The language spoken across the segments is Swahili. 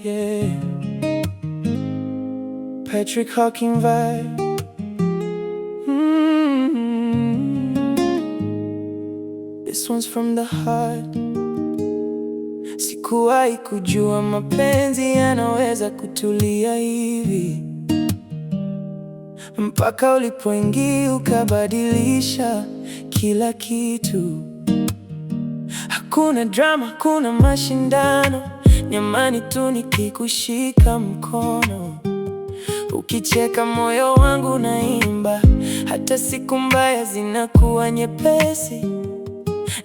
yeah. Patrick Hawking vibe. This one's from the heart. Sikuwahi kujua mapenzi yanaweza kutulia hivi, mpaka ulipoingia ukabadilisha kila kitu. Hakuna drama, hakuna mashindano, ni amani tu nikikushika mkono. Ukicheka moyo wangu unaimba, hata siku mbaya zinakuwa nyepesi.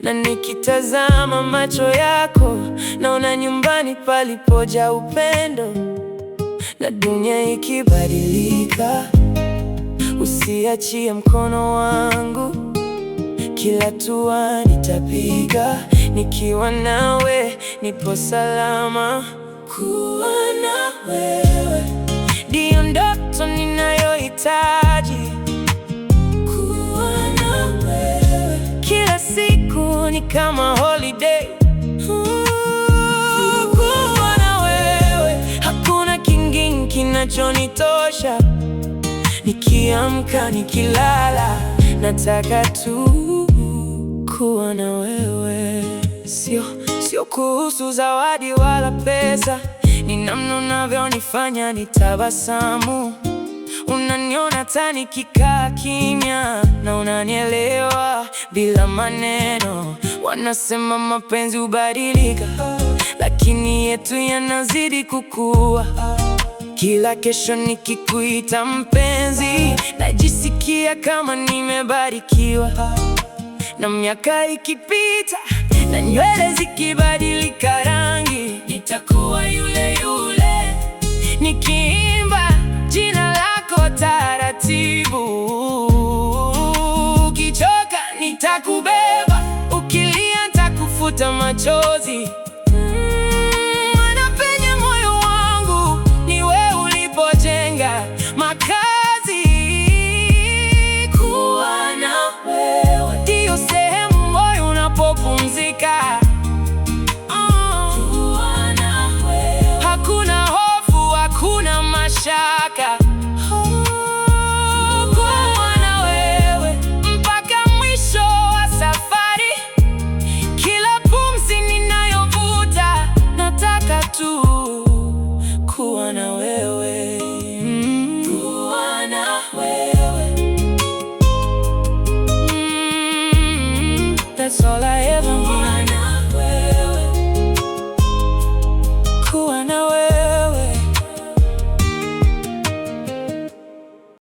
Na nikitazama macho yako, naona nyumbani palipojaa upendo. Na dunia ikibadilika, usiachie mkono wangu. Kila hatua nitapiga, nikiwa nawe nipo salama. Kuwa na wewe ndiyo ndoto ninayohitaji. Kuwa na wewe kila siku ni kama holiday. Kuwa na wewe hakuna kingine kinachonitosha. Nikiamka nikilala, nataka tu kuwa na wewe. Sio kuhusu zawadi wala pesa, ni namna unavyonifanya nitabasamu. Unaniona hata nikikaa kimya, na unanielewa bila maneno. Wanasema mapenzi hubadilika, lakini yetu yanazidi kukua. Kila kesho nikikuita mpenzi, najisikia kama nimebarikiwa. Na miaka ikipita, na nywele zikibadilika rangi, nitakuwa yule yule, nikiimba jina lako taratibu. Ukichoka nitakubeba, ukilia nitakufuta machozi.